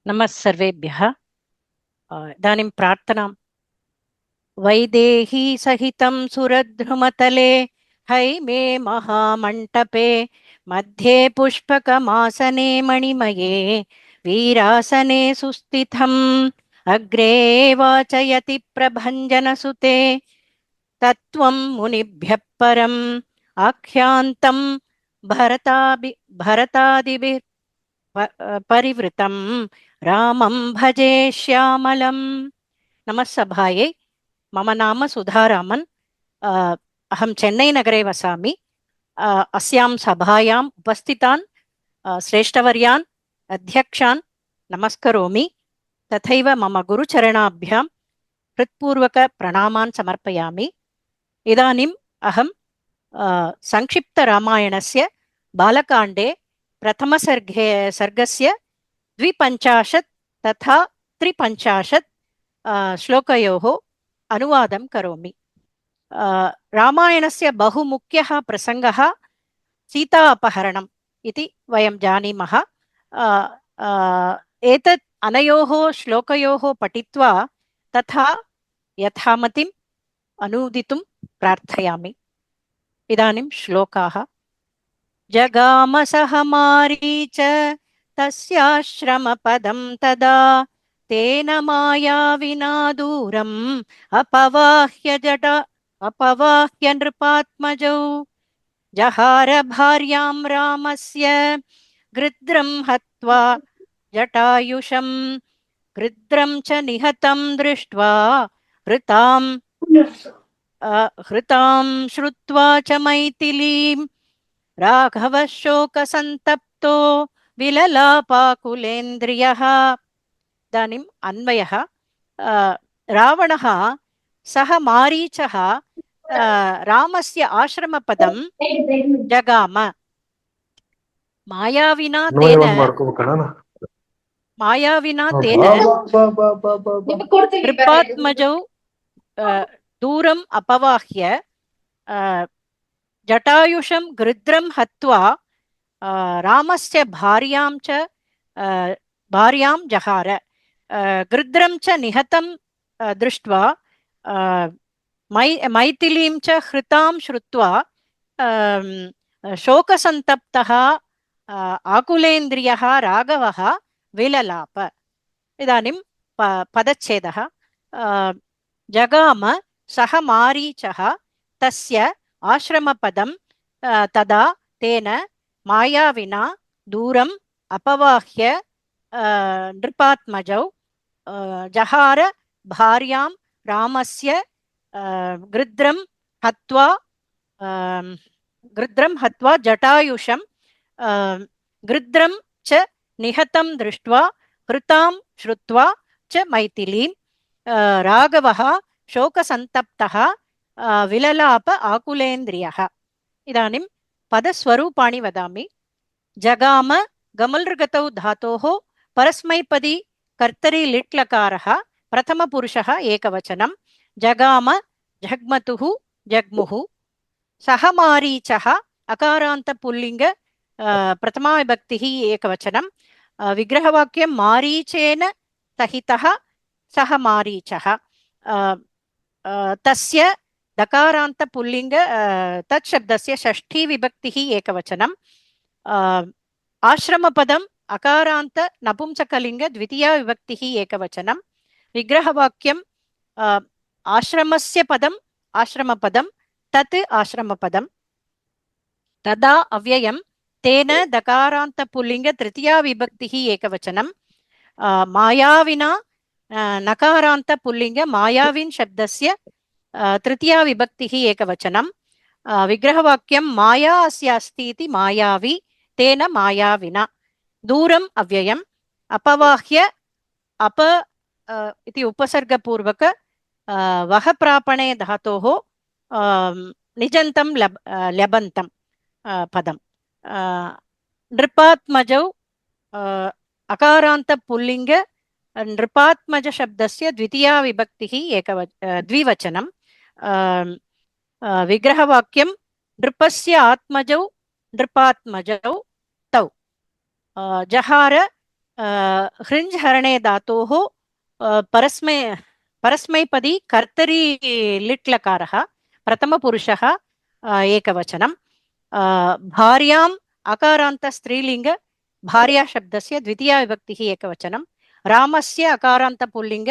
नमः सर्वेभ्यः। इदानीं प्रार्थनां। वैदेही सहितं सुरद्रुमतले हैमे महामण्टपे मध्ये पुष्पकमासने मणिमये वीरासने सुस्थितम् अग्रे वाचयति प्रभञ्जनसुते तत्त्वं मुनिभ्यः परम् आख्यान्तं भरतादिभिः परिवृतं रामं भजे श्यामलम्। नमः सभायै। मम नाम सुधारामन्। अहं चेन्नैनगरे वसामि। अस्यां सभायाम् उपस्थितान् श्रेष्ठवर्यान् अध्यक्षान् नमस्करोमि। तथैव मम गुरुचरणाभ्यां हृत्पूर्वकप्रणामान् समर्पयामि। इदानीम् अहं संक्षिप्तरामायणस्य बालकाण्डे सर्गस्य 52 तथा 53 श्लोकयोः अनुवादं करोमि। रामायणस्य बहुमुख्यः प्रसङ्गः सीता अपहरणम् इति वयं जानीमः। एतत् अनयोः श्लोकयोः पठित्वा तथा यथामतिम् अनूदितुं प्रार्थयामि। इदानीं श्लोकाः। जगाम सह मारीच तस्याश्रमपदं तदा तेन मायाविना दूरम् अपवाह्य नृपात्मजौ जहार भार्यां रामस्य गृध्रं हत्वा जटायुषं गृध्रं च निहतं दृष्ट्वा हृतां श्रुत्वा च मैथिलीं राघवः शोकसन्तप्तो विललापाकुलेन्द्रियः। इदानीम् अन्वयः। रावणः सः मारीचः रामस्य आश्रमपदं जगाम। मायाविना तेन कृपात्मजौ दूरम् अपवाह्य जटायुषं गृध्रं हत्वा रामस्य भार्यां जहार। गृध्रं च निहतं दृष्ट्वा मैथिलीं च हृतां श्रुत्वा शोकसन्तप्तः आकुलेन्द्रियः राघवः विललाप। इदानीं पदच्छेदः। जगाम सः मारीचः तस्य आश्रमपदं तदा तेन मायाविना दूरम् अपवाह्य नृपात्मजौ जहार भार्यां रामस्य गृध्रं हत्वा जटायुषं गृध्रं च निहतं दृष्ट्वा हृतां श्रुत्वा च मैथिलीं राघवः शोकसन्तप्तः विललाप आकुलेन्द्रियः। इदानीं पदस्वरूपाणि वदामि। जगाम गमलृगतौ धातोः परस्मैपदी कर्तरि लिट्लकारः प्रथमपुरुषः एकवचनं। जगाम जग्मतुः जग्मुः। सह मारीचः अकारान्त पुल्लिङ्ग प्रथमाविभक्तिः एकवचनं। विग्रहवाक्यं मारीचेन सहितः सह मारीचः। तस्य दकारान्त पुल्लिङ्ग तत्शब्दस्य षष्ठी विभक्तिः एकवचनं। आश्रमपदम् अकारान्त नपुंसकलिङ्ग द्वितीया विभक्तिः एकवचनं। विग्रहवाक्यं आश्रमस्य पदम् आश्रमपदं तत् आश्रमपदं। तदा अव्ययं तेन दकारान्त पुल्लिङ्ग तृतीया विभक्तिः एकवचनं। मायाविना नकारान्त पुल्लिङ्ग मायाविन् शब्दस्य तृतीया विभक्तिः एकवचनं। विग्रहवाक्यं माया अस्य अस्ति इति मायावी तेन मायाविना। दूरम् अव्ययम् अपवाह्य इति उपसर्गपूर्वक वह प्रापणे धातोः निजन्तं लबन्तं पदं। नृपात्मजौ अकारान्त पुल्लिङ्ग नृपात्मज शब्दस्य द्वितीया विभक्तिः द्विवचनं। विग्रहवाक्यं नृपस्य आत्मजौ नृपात्मजौ तौ। जहार हृञ् हरणे धातोः परस्मैपदी कर्तरी लिट् लकारः प्रथमपुरुषः एकवचनं भार्याम् अकारान्त स्त्रीलिङ्ग भार्या शब्दस्य द्वितीया विभक्तिः एकवचनं रामस्य अकारान्त पुल्लिङ्ग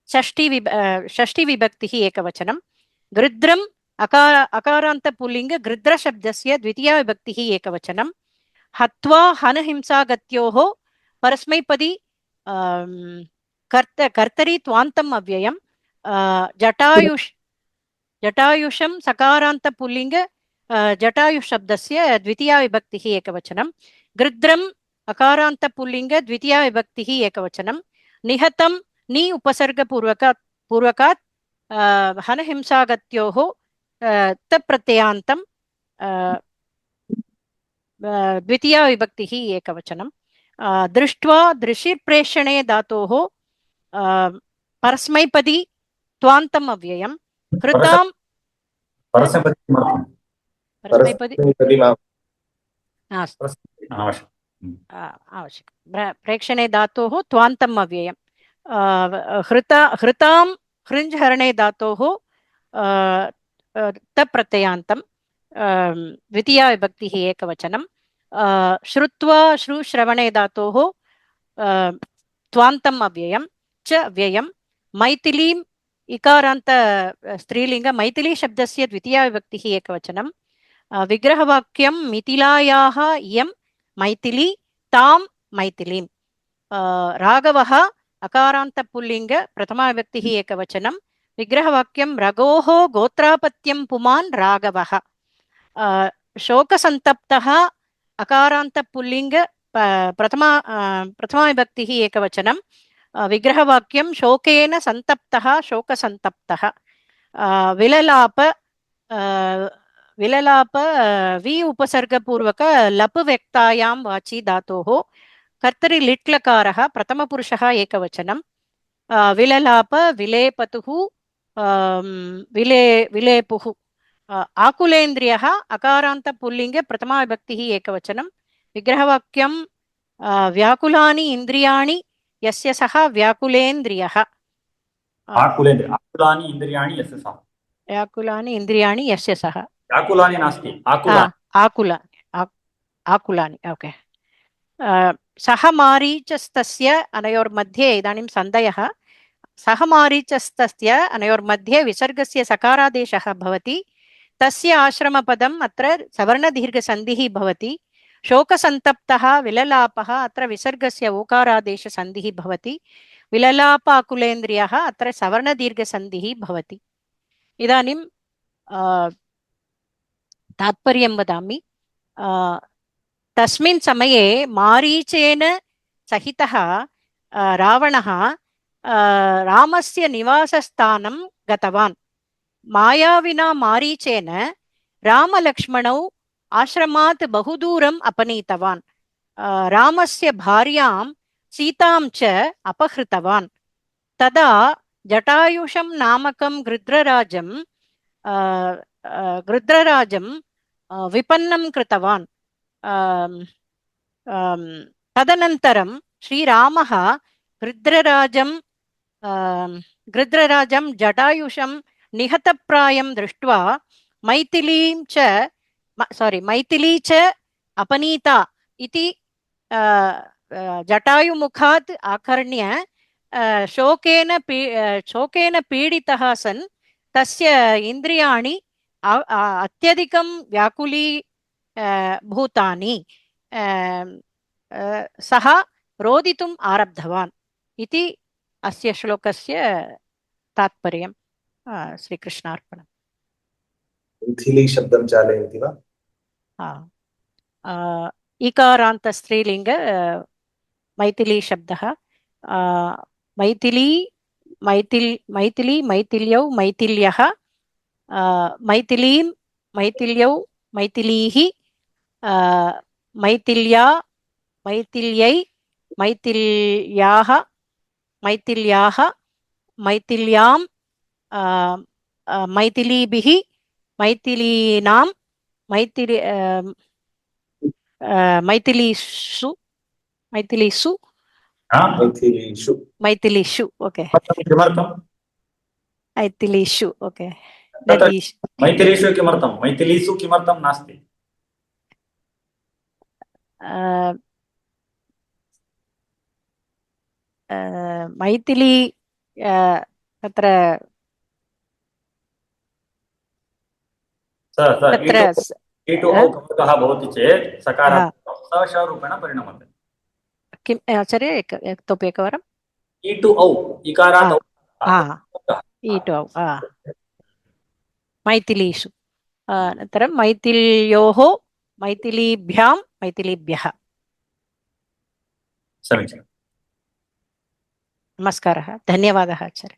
षष्ठी विभक्तिः एकवचनं गृद्रम् अकारान्त पुल्लिङ्ग गृद्रशब्दस्य द्वितीया विभक्तिः एकवचनं हत्वा हनहिंसागत्योः परस्मैपदी कर्तरी त्वान्तम् अव्ययं जटायुषं सकारान्त पुल्लिङ्ग जटायुः शब्दस्य द्वितीया विभक्तिः एकवचनं गृद्रम् अकारान्त पुल्लिङ्ग द्वितीया विभक्तिः एकवचनं निहतं नि उपसर्गपूर्वकात् हनहिंसागत्योः तप्रत्ययान्तं द्वितीया विभक्तिः एकवचनं दृष्ट्वा दृशिप्रेषणे धातोः परस्मैपदी त्वान्तम् अव्ययं कृतां परस्मैपदी आवश्यकं प्रेक्षणे धातोः त्वान्तम् अव्ययं हृतां हृञ् हरणे धातोः तप्रत्ययान्तं द्वितीया विभक्तिः एकवचनं श्रुत्वा श्रुश्रवणे धातोः त्वान्तम् अव्ययं च व्ययं मैथिलीम् इकारान्त स्त्रीलिङ्ग मैथिली शब्दस्य द्वितीया विभक्तिः एकवचनं विग्रहवाक्यं मिथिलायाः इयं मैथिली तां मैथिलीं राघवः अकारान्त पुल्लिङ्ग प्रथमा विभक्तिः एकवचनं विग्रहवाक्यं रघोः गोत्रापत्यं पुमान् राघवः शोकसन्तप्तः अकारान्त पुल्लिङ्ग प्रथमा विभक्तिः एकवचनं विग्रहवाक्यं शोकेन सन्तप्तः शोकसन्तप्तः विललाप वि उपसर्गपूर्वक लप् व्यक्तायां वाचि धातोः कर्तरि लिट् लकारः प्रथमपुरुषः एकवचनं विललाप विलेपतुः विलेपुः आकुलेन्द्रियः अकारान्त पुल्लिङ्ग प्रथमा विभक्तिः एकवचनं विग्रहवाक्यं व्याकुलानि इन्द्रियाणि यस्य सः व्याकुलेन्द्रियः व्याकुलानि इन्द्रियाणि यस्य सः व्याकुलानि नास्ति आकुलानि ओके सह मारीचस्तस्य अनयोर्मध्ये इदानीं सन्धयः सह मारीचस्तस्य अनयोर्मध्ये विसर्गस्य सकारादेशः भवति तस्य आश्रमपदम् अत्र सवर्णदीर्घसन्धिः भवति शोकसन्तप्तः विललापः अत्र विसर्गस्य ओकारादेशसन्धिः भवति विललापाकुलेन्द्रियः अत्र सवर्णदीर्घसन्धिः भवति इदानीं तात्पर्यं वदामि तस्मिन् समये मारीचेन सहितः रावणः रामस्य निवासस्थानं गतवान् मायाविना मारीचेन रामलक्ष्मणौ आश्रमात् बहुदूरम् अपनीतवान् रामस्य भार्यां सीतां च अपहृतवान् तदा जटायुषं नामकं गृध्रराजं विपन्नं कृतवान् तदनन्तरं श्रीरामः गृध्रराजं जटायुषं निहतप्रायं दृष्ट्वा मैथिली च अपनीता इति जटायुमुखात् आकर्ण्य शोकेन पीडितः सन् तस्य इन्द्रियाणि अत्यधिकं व्याकुली भूतानि सः रोदितुम् आरब्धवान् इति अस्य श्लोकस्य तात्पर्यं श्रीकृष्णार्पणम् मैथिली शब्दं चालयति वा इकारान्त स्त्रीलिङ्ग मैथिली शब्दः मैथिल्यौ मैथिल्यः मैथिलीं मैथिल्यौ मैथिलीः मैथिल्या मैथिल्यै मैथिल्याः मैथिल्यां मैथिलीभिः मैथिलीनां मैथिलीषु मैथिलीषु मैथिलीषु मैथिलीषु ओके किमर्थं मैथिलीषु ओके तत्र नदीषु मैथिलीषु किमर्थं मैथिलीषु किमर्थं नास्ति मैथिली तत्र तत्र ईटु औ कवर्गः भवति चेत् सकारात्मकं सशरूपेण परिणमते किम् आचार्य इतोपि एकवारम् ईटु औ इकारात् औ ईटु औ मैथिलीषु अनन्तरं मैथिल्योः मैथिलीभ्यां मैथिलीभ्यः समीचीनम् नमस्कारः धन्यवादः आचार्य